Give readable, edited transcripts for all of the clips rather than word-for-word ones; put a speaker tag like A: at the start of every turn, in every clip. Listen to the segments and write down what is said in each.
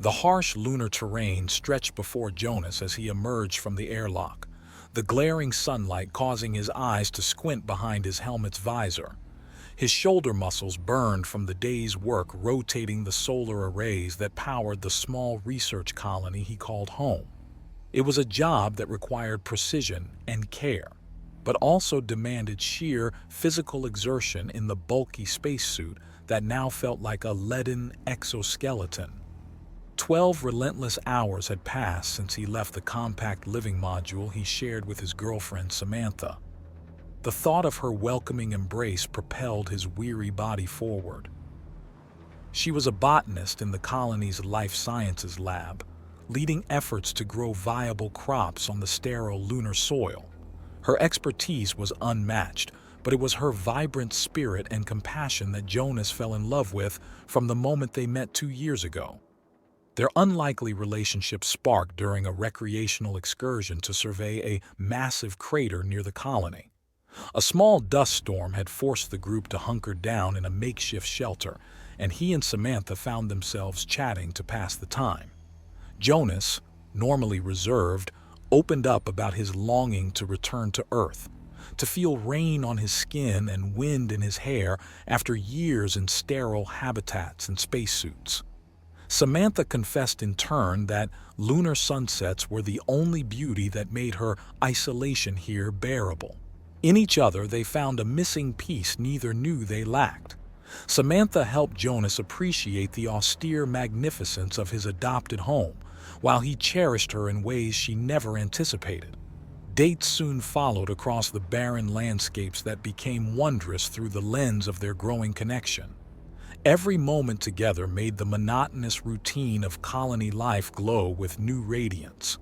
A: The harsh lunar terrain stretched before Jonas as he emerged from the airlock, the glaring sunlight causing his eyes to squint behind his helmet's visor. His shoulder muscles burned from the day's work rotating the solar arrays that powered the small research colony he called home. It was a job that required precision and care, but also demanded sheer physical exertion in the bulky spacesuit that now felt like a leaden exoskeleton. 12 relentless hours had passed since he left the compact living module he shared with his girlfriend Samantha. The thought of her welcoming embrace propelled his weary body forward. She was a botanist in the colony's life sciences lab, leading efforts to grow viable crops on the sterile lunar soil. Her expertise was unmatched, but it was her vibrant spirit and compassion that Jonas fell in love with from the moment they met 2 years ago. Their unlikely relationship sparked during a recreational excursion to survey a massive crater near the colony. A small dust storm had forced the group to hunker down in a makeshift shelter, and he and Samantha found themselves chatting to pass the time. Jonas, normally reserved, opened up about his longing to return to Earth, to feel rain on his skin and wind in his hair after years in sterile habitats and spacesuits. Samantha confessed in turn that lunar sunsets were the only beauty that made her isolation here bearable. In each other, they found a missing piece neither knew they lacked. Samantha helped Jonas appreciate the austere magnificence of his adopted home, while he cherished her in ways she never anticipated. Dates soon followed across the barren landscapes that became wondrous through the lens of their growing connection. Every moment together made the monotonous routine of colony life glow with new radiance.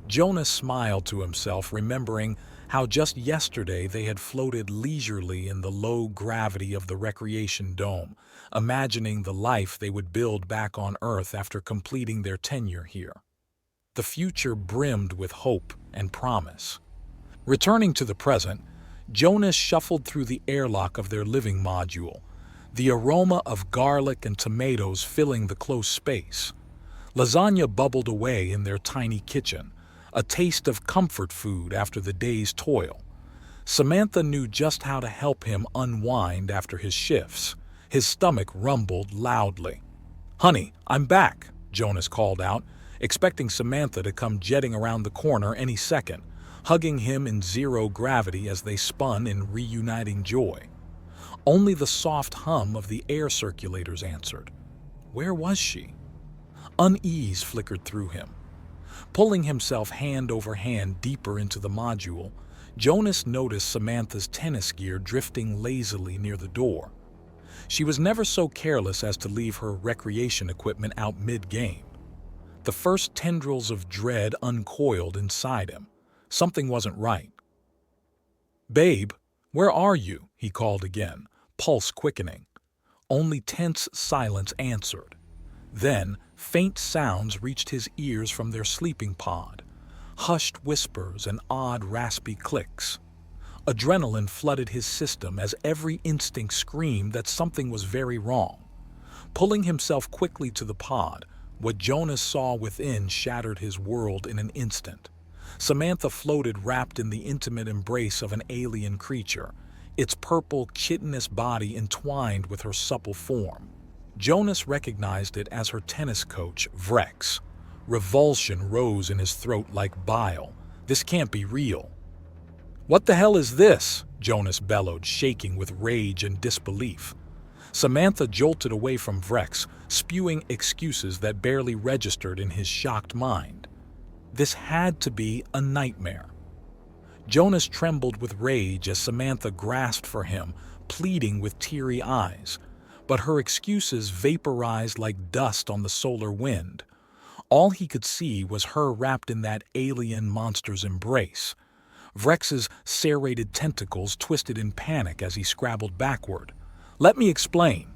A: Jonas smiled to himself, remembering how just yesterday they had floated leisurely in the low gravity of the recreation dome, imagining the life they would build back on Earth after completing their tenure here. The future brimmed with hope and promise. Returning to the present, Jonas shuffled through the airlock of their living module, the aroma of garlic and tomatoes filling the close space. Lasagna bubbled away in their tiny kitchen, a taste of comfort food after the day's toil. Samantha knew just how to help him unwind after his shifts. His stomach rumbled loudly. "Honey, I'm back," Jonas called out, expecting Samantha to come jetting around the corner any second, hugging him in zero gravity as they spun in reuniting joy. Only the soft hum of the air circulators answered. Where was she? Unease flickered through him. Pulling himself hand over hand deeper into the module, Jonas noticed Samantha's tennis gear drifting lazily near the door. She was never so careless as to leave her recreation equipment out mid-game. The first tendrils of dread uncoiled inside him. Something wasn't right. "Babe, where are you?" he called again, pulse quickening. Only tense silence answered. Then, faint sounds reached his ears from their sleeping pod, hushed whispers and odd raspy clicks. Adrenaline flooded his system as every instinct screamed that something was very wrong. Pulling himself quickly to the pod, what Jonas saw within shattered his world in an instant. Samantha floated wrapped in the intimate embrace of an alien creature, its purple, chitinous body entwined with her supple form. Jonas recognized it as her tennis coach, Vrex. Revulsion rose in his throat like bile. This can't be real. "What the hell is this?" Jonas bellowed, shaking with rage and disbelief. Samantha jolted away from Vrex, spewing excuses that barely registered in his shocked mind. This had to be a nightmare. Jonas trembled with rage as Samantha grasped for him, pleading with teary eyes. But her excuses vaporized like dust on the solar wind. All he could see was her wrapped in that alien monster's embrace. Vrex's serrated tentacles twisted in panic as he scrabbled backward. "Let me explain.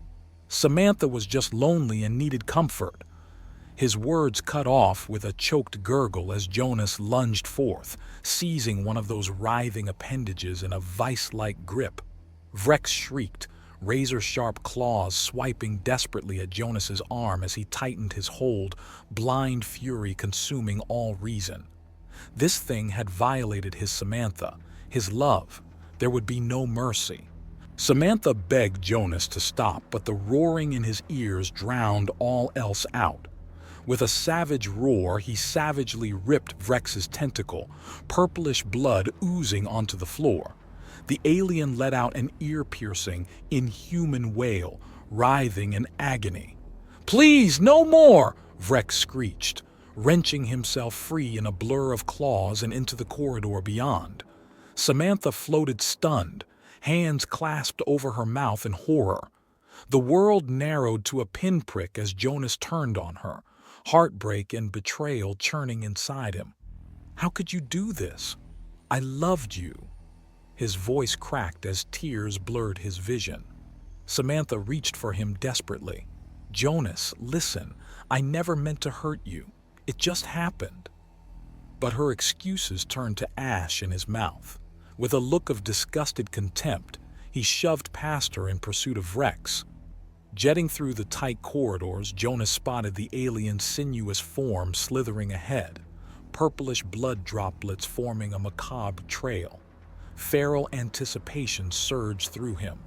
A: Samantha was just lonely and needed comfort." His words cut off with a choked gurgle as Jonas lunged forth, seizing one of those writhing appendages in a vice-like grip. Vrex shrieked, razor-sharp claws swiping desperately at Jonas's arm as he tightened his hold, blind fury consuming all reason. This thing had violated his Samantha, his love. There would be no mercy. Samantha begged Jonas to stop, but the roaring in his ears drowned all else out. With a savage roar, he savagely ripped Vrex's tentacle, purplish blood oozing onto the floor. The alien let out an ear-piercing, inhuman wail, writhing in agony. "Please, no more!" Vrex screeched, wrenching himself free in a blur of claws and into the corridor beyond. Samantha floated stunned, hands clasped over her mouth in horror. The world narrowed to a pinprick as Jonas turned on her, heartbreak and betrayal churning inside him. "How could you do this? I loved you." His voice cracked as tears blurred his vision. Samantha reached for him desperately. "Jonas, listen, I never meant to hurt you. It just happened." But her excuses turned to ash in his mouth. With a look of disgusted contempt, he shoved past her in pursuit of Vrex. Jetting through the tight corridors, Jonas spotted the alien's sinuous form slithering ahead, purplish blood droplets forming a macabre trail. Feral anticipation surged through him.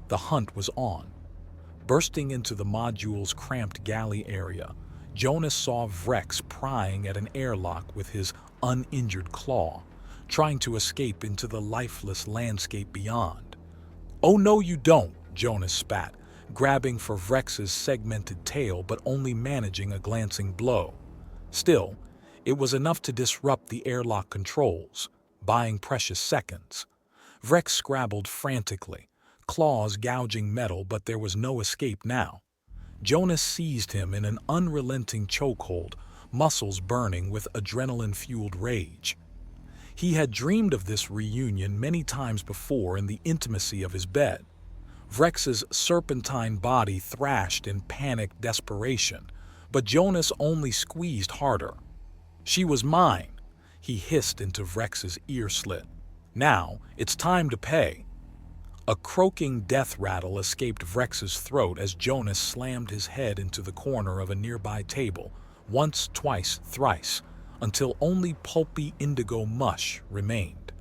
A: The hunt was on. Bursting into the module's cramped galley area, Jonas saw Vrex prying at an airlock with his uninjured claw, trying to escape into the lifeless landscape beyond. "Oh no you don't," Jonas spat, grabbing for Vrex's segmented tail but only managing a glancing blow. Still, it was enough to disrupt the airlock controls, buying precious seconds. Vrex scrabbled frantically, claws gouging metal, but there was no escape now. Jonas seized him in an unrelenting chokehold, muscles burning with adrenaline-fueled rage. He had dreamed of this reunion many times before in the intimacy of his bed. Vrex's serpentine body thrashed in panicked desperation, but Jonas only squeezed harder. "She was mine," he hissed into Vrex's ear slit. "Now, it's time to pay." A croaking death rattle escaped Vrex's throat as Jonas slammed his head into the corner of a nearby table, once, twice, thrice, until only pulpy indigo mush remained.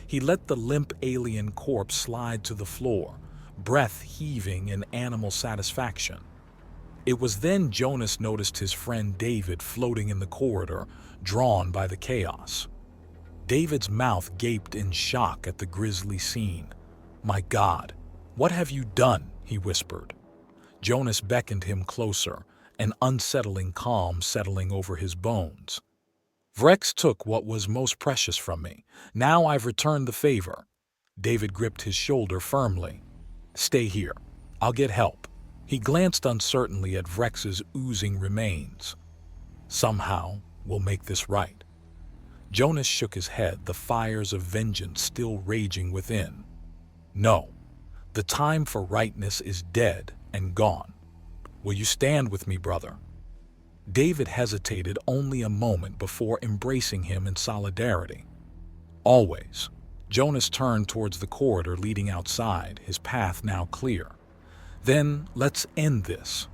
A: He let the limp alien corpse slide to the floor, breath heaving in animal satisfaction. It was then Jonas noticed his friend David floating in the corridor, drawn by the chaos. David's mouth gaped in shock at the grisly scene. "My God, what have you done?" he whispered. Jonas beckoned him closer, an unsettling calm settling over his bones. "Vrex took what was most precious from me. Now I've returned the favor." David gripped his shoulder firmly. "Stay here. I'll get help." He glanced uncertainly at Vrex's oozing remains. "Somehow, we'll make this right." Jonas shook his head, the fires of vengeance still raging within. "No, the time for rightness is dead and gone. Will you stand with me, brother?" David hesitated only a moment before embracing him in solidarity. "Always." Jonas turned towards the corridor leading outside, his path now clear. "Then let's end this."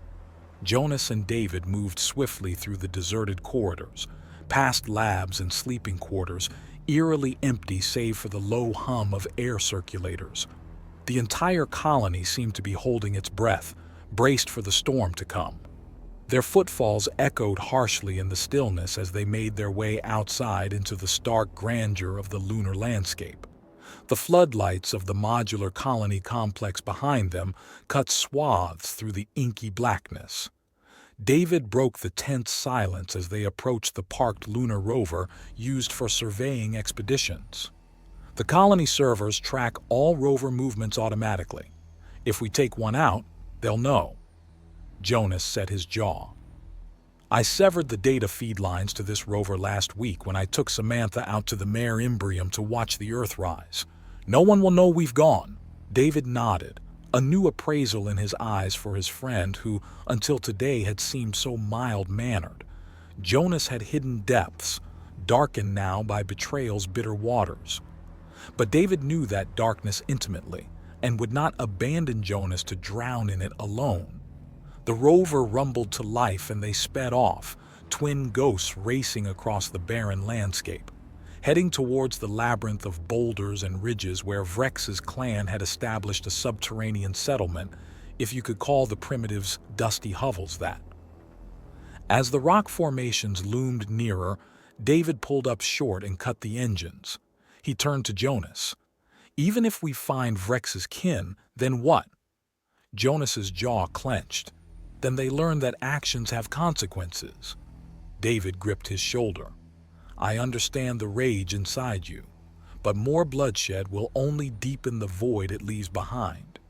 A: Jonas and David moved swiftly through the deserted corridors, past labs and sleeping quarters, eerily empty save for the low hum of air circulators. The entire colony seemed to be holding its breath, braced for the storm to come. Their footfalls echoed harshly in the stillness as they made their way outside into the stark grandeur of the lunar landscape. The floodlights of the modular colony complex behind them cut swaths through the inky blackness. David broke the tense silence as they approached the parked lunar rover used for surveying expeditions. "The colony servers track all rover movements automatically. If we take one out, they'll know." Jonas set his jaw. "I severed the data feed lines to this rover last week when I took Samantha out to the Mare Imbrium to watch the Earth rise. No one will know we've gone." David nodded, a new appraisal in his eyes for his friend who, until today, had seemed so mild-mannered. Jonas had hidden depths, darkened now by betrayal's bitter waters. But David knew that darkness intimately, and would not abandon Jonas to drown in it alone. The rover rumbled to life and they sped off, twin ghosts racing across the barren landscape, heading towards the labyrinth of boulders and ridges where Vrex's clan had established a subterranean settlement, if you could call the primitives' dusty hovels that. As the rock formations loomed nearer, David pulled up short and cut the engines. He turned to Jonas. "Even if we find Vrex's kin, then what?" Jonas's jaw clenched. "Then they learn that actions have consequences." David gripped his shoulder. "I understand the rage inside you, but more bloodshed will only deepen the void it leaves behind."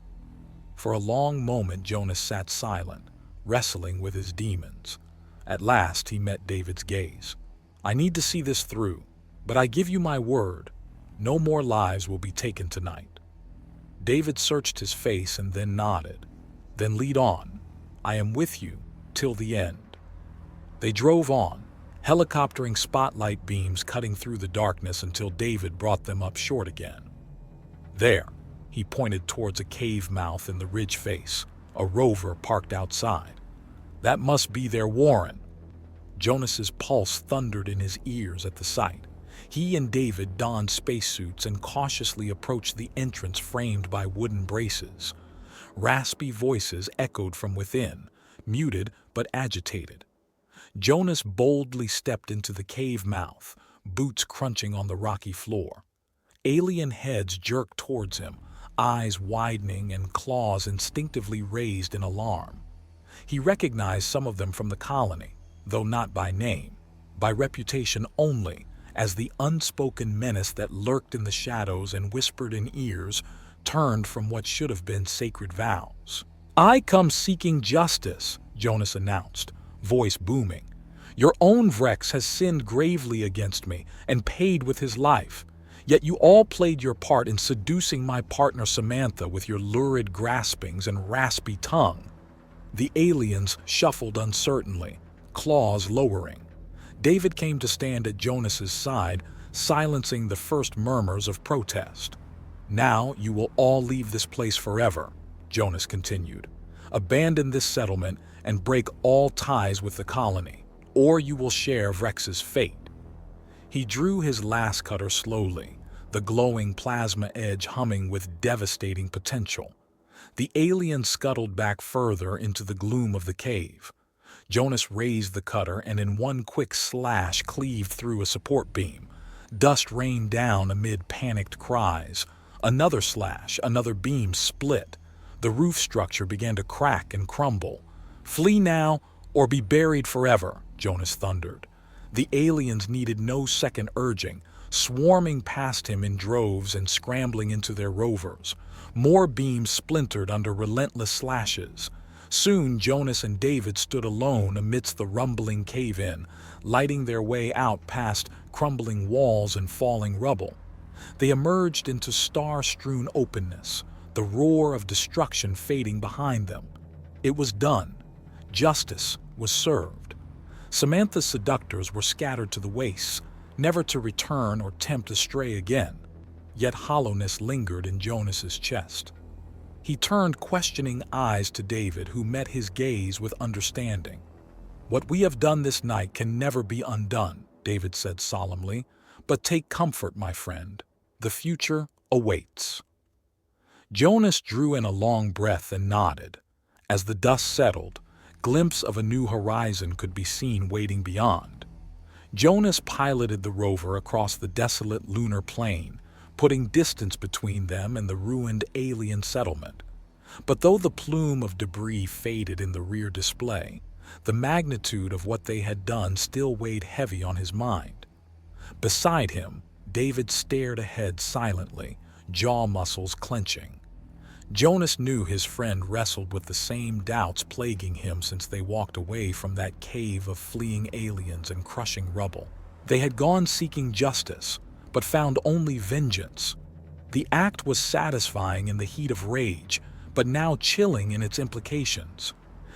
A: For a long moment Jonas sat silent, wrestling with his demons. At last he met David's gaze. "I need to see this through, but I give you my word, no more lives will be taken tonight." David searched his face and then nodded. "Then lead on. I am with you till the end." They drove on, helicoptering spotlight beams cutting through the darkness until David brought them up short again. "There," he pointed towards a cave mouth in the ridge face, a rover parked outside. "That must be their warren." Jonas's pulse thundered in his ears at the sight. He and David donned spacesuits and cautiously approached the entrance framed by wooden braces. Raspy voices echoed from within, muted but agitated. Jonas boldly stepped into the cave mouth, boots crunching on the rocky floor. Alien heads jerked towards him, eyes widening and claws instinctively raised in alarm. He recognized some of them from the colony, though not by name, by reputation only, as the unspoken menace that lurked in the shadows and whispered in ears, turned from what should have been sacred vows. "I come seeking justice," Jonas announced, voice booming. "Your own Vrex has sinned gravely against me and paid with his life. Yet you all played your part in seducing my partner Samantha with your lurid graspings and raspy tongue." The aliens shuffled uncertainly, claws lowering. David came to stand at Jonas's side, silencing the first murmurs of protest. "Now you will all leave this place forever," Jonas continued. "Abandon this settlement and break all ties with the colony, or you will share Vrex's fate." He drew his lascutter slowly, the glowing plasma edge humming with devastating potential. The alien scuttled back further into the gloom of the cave. Jonas raised the cutter and in one quick slash cleaved through a support beam. Dust rained down amid panicked cries. Another slash, another beam split. The roof structure began to crack and crumble. "Flee now or be buried forever," Jonas thundered. The aliens needed no second urging, swarming past him in droves and scrambling into their rovers. More beams splintered under relentless slashes. Soon Jonas and David stood alone amidst the rumbling cave-in, lighting their way out past crumbling walls and falling rubble. They emerged into star-strewn openness, the roar of destruction fading behind them. It was done. Justice was served. Samantha's seductors were scattered to the wastes, never to return or tempt astray again. Yet hollowness lingered in Jonas's chest. He turned questioning eyes to David, who met his gaze with understanding. "What we have done this night can never be undone," David said solemnly. "But take comfort, my friend. The future awaits." Jonas drew in a long breath and nodded. As the dust settled, glimpse of a new horizon could be seen waiting beyond. Jonas piloted the rover across the desolate lunar plain, putting distance between them and the ruined alien settlement. But though the plume of debris faded in the rear display, the magnitude of what they had done still weighed heavy on his mind. Beside him, David stared ahead silently, jaw muscles clenching. Jonas knew his friend wrestled with the same doubts plaguing him since they walked away from that cave of fleeing aliens and crushing rubble. They had gone seeking justice, but found only vengeance. The act was satisfying in the heat of rage, but now chilling in its implications.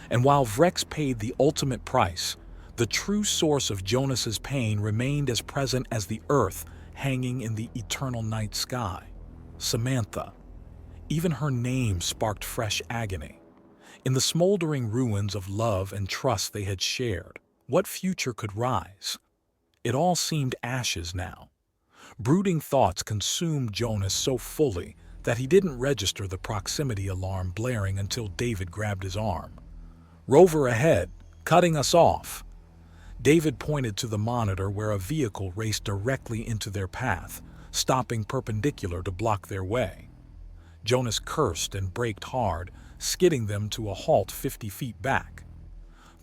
A: And while Vrex paid the ultimate price, the true source of Jonas's pain remained as present as the earth hanging in the eternal night sky. Samantha. Even her name sparked fresh agony. In the smoldering ruins of love and trust they had shared, what future could rise? It all seemed ashes now. Brooding thoughts consumed Jonas so fully that he didn't register the proximity alarm blaring until David grabbed his arm. "Rover ahead, cutting us off." David pointed to the monitor where a vehicle raced directly into their path, stopping perpendicular to block their way. Jonas cursed and braked hard, skidding them to a halt 50 feet back.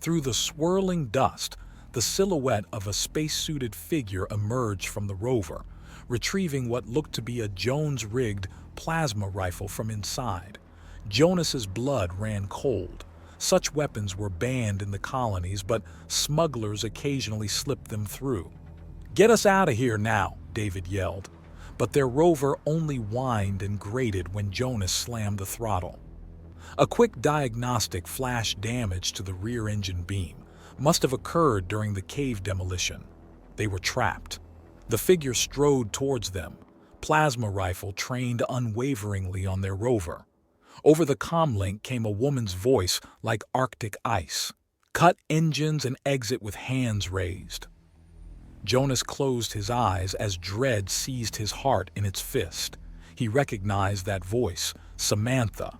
A: Through the swirling dust, the silhouette of a space-suited figure emerged from the rover, retrieving what looked to be a Jones-rigged plasma rifle from inside. Jonas's blood ran cold. Such weapons were banned in the colonies, but smugglers occasionally slipped them through. "Get us out of here now," David yelled. But their rover only whined and grated when Jonas slammed the throttle. A quick diagnostic flashed damage to the rear engine beam. Must have occurred during the cave demolition. They were trapped. The figure strode towards them, plasma rifle trained unwaveringly on their rover. Over the comlink came a woman's voice like Arctic ice. "Cut engines and exit with hands raised." Jonas closed his eyes as dread seized his heart in its fist. He recognized that voice, Samantha.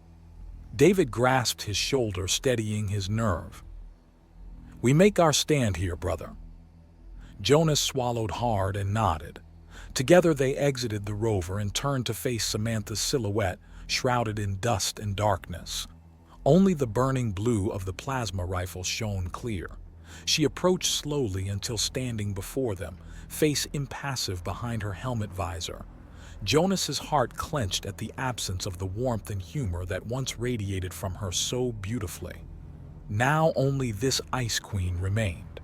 A: David grasped his shoulder, steadying his nerve. "We make our stand here, brother." Jonas swallowed hard and nodded. Together they exited the rover and turned to face Samantha's silhouette, shrouded in dust and darkness. Only the burning blue of the plasma rifle shone clear. She approached slowly until standing before them, face impassive behind her helmet visor. Jonas's heart clenched at the absence of the warmth and humor that once radiated from her so beautifully. Now only this Ice Queen remained.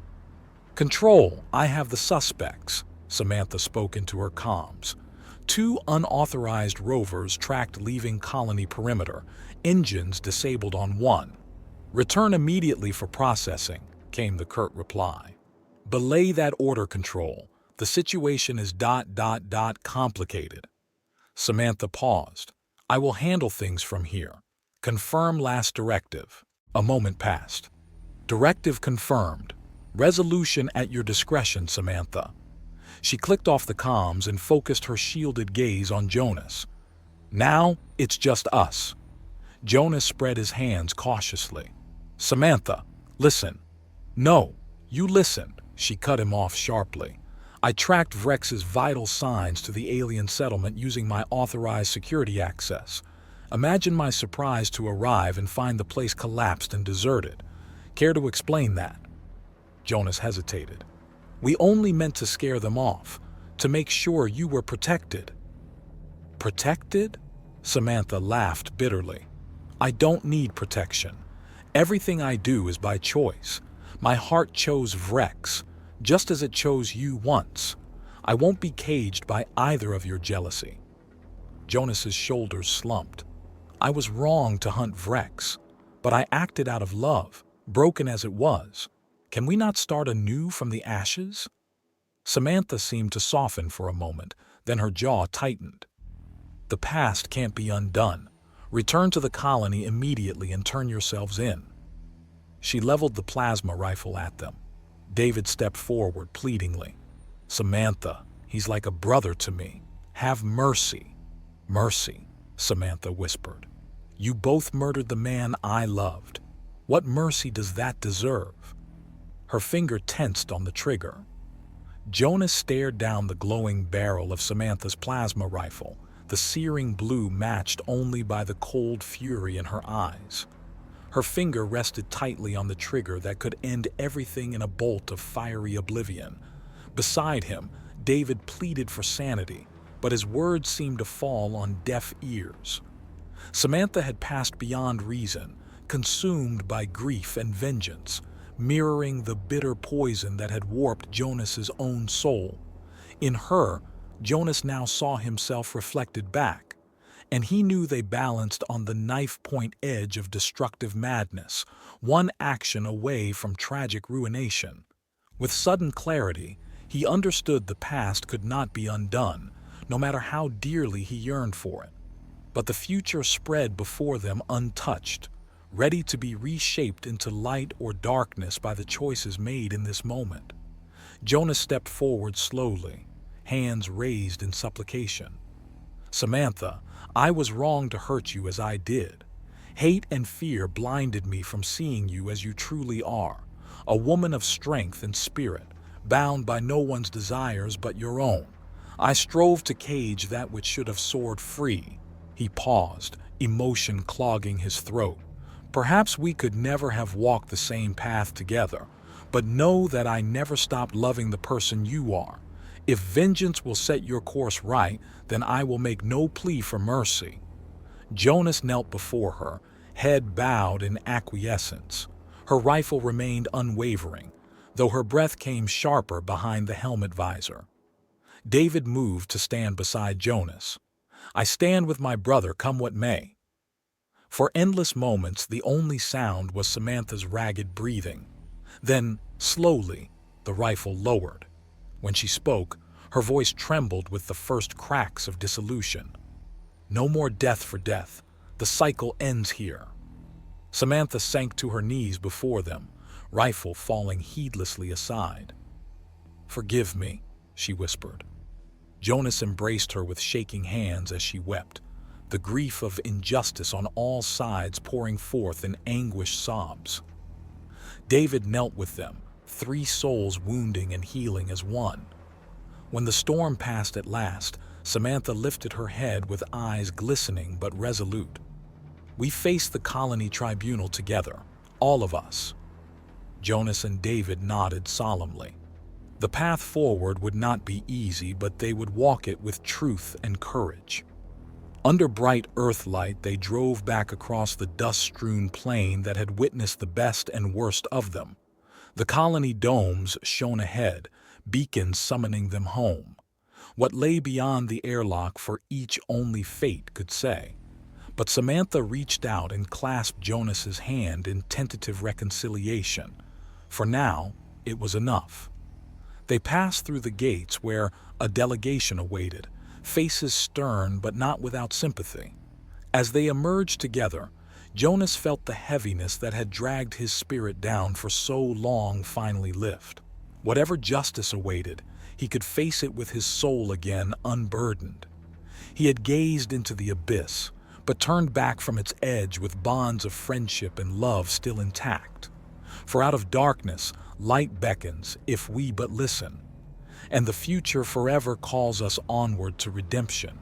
A: "Control, I have the suspects," Samantha spoke into her comms. Two unauthorized rovers tracked leaving colony perimeter, engines disabled on one. "Return immediately for processing," came the curt reply. "Belay that order, Control. The situation is complicated." Samantha paused. "I will handle things from here. Confirm last directive." A moment passed. "Directive confirmed. Resolution at your discretion, Samantha." She clicked off the comms and focused her shielded gaze on Jonas. "Now, it's just us." Jonas spread his hands cautiously. "Samantha, listen." "No, you listen," she cut him off sharply. "I tracked Vrex's vital signs to the alien settlement using my authorized security access. Imagine my surprise to arrive and find the place collapsed and deserted. Care to explain that?" Jonas hesitated. "We only meant to scare them off, to make sure you were protected." "Protected?" Samantha laughed bitterly. "I don't need protection. Everything I do is by choice. My heart chose Vrex, just as it chose you once. I won't be caged by either of your jealousy." Jonas's shoulders slumped. "I was wrong to hunt Vrex, but I acted out of love, broken as it was. Can we not start anew from the ashes?" Samantha seemed to soften for a moment, then her jaw tightened. "The past can't be undone. Return to the colony immediately and turn yourselves in." She leveled the plasma rifle at them. David stepped forward pleadingly. "Samantha, he's like a brother to me. Have mercy." "Mercy," Samantha whispered. "You both murdered the man I loved. What mercy does that deserve?" Her finger tensed on the trigger. Jonas stared down the glowing barrel of Samantha's plasma rifle, the searing blue matched only by the cold fury in her eyes. Her finger rested tightly on the trigger that could end everything in a bolt of fiery oblivion. Beside him, David pleaded for sanity, but his words seemed to fall on deaf ears. Samantha had passed beyond reason, consumed by grief and vengeance, mirroring the bitter poison that had warped Jonas's own soul. In her, Jonas now saw himself reflected back, and he knew they balanced on the knife-point edge of destructive madness, one action away from tragic ruination. With sudden clarity, he understood the past could not be undone, no matter how dearly he yearned for it. But the future spread before them untouched, ready to be reshaped into light or darkness by the choices made in this moment. Jonas stepped forward slowly, hands raised in supplication. "Samantha, I was wrong to hurt you as I did. Hate and fear blinded me from seeing you as you truly are, a woman of strength and spirit, bound by no one's desires but your own. I strove to cage that which should have soared free." He paused, emotion clogging his throat. "Perhaps we could never have walked the same path together, but know that I never stopped loving the person you are. If vengeance will set your course right, then I will make no plea for mercy." Jonas knelt before her, head bowed in acquiescence. Her rifle remained unwavering, though her breath came sharper behind the helmet visor. David moved to stand beside Jonas. "I stand with my brother, come what may." For endless moments, the only sound was Samantha's ragged breathing. Then, slowly, the rifle lowered. When she spoke, her voice trembled with the first cracks of dissolution. "No more death for death. The cycle ends here." Samantha sank to her knees before them, rifle falling heedlessly aside. "Forgive me," she whispered. Jonas embraced her with shaking hands as she wept, the grief of injustice on all sides pouring forth in anguished sobs. David knelt with them, 3 souls wounding and healing as one. When the storm passed at last, Samantha lifted her head with eyes glistening but resolute. "We faced the colony tribunal together, all of us." Jonas and David nodded solemnly. The path forward would not be easy, but they would walk it with truth and courage. Under bright earthlight, they drove back across the dust-strewn plain that had witnessed the best and worst of them. The colony domes shone ahead, beacons summoning them home. What lay beyond the airlock for each only fate could say. But Samantha reached out and clasped Jonas's hand in tentative reconciliation. For now, it was enough. They passed through the gates where a delegation awaited, faces stern but not without sympathy. As they emerged together, Jonas felt the heaviness that had dragged his spirit down for so long finally lift. Whatever justice awaited, he could face it with his soul again unburdened. He had gazed into the abyss, but turned back from its edge with bonds of friendship and love still intact. For out of darkness, light beckons if we but listen, and the future forever calls us onward to redemption.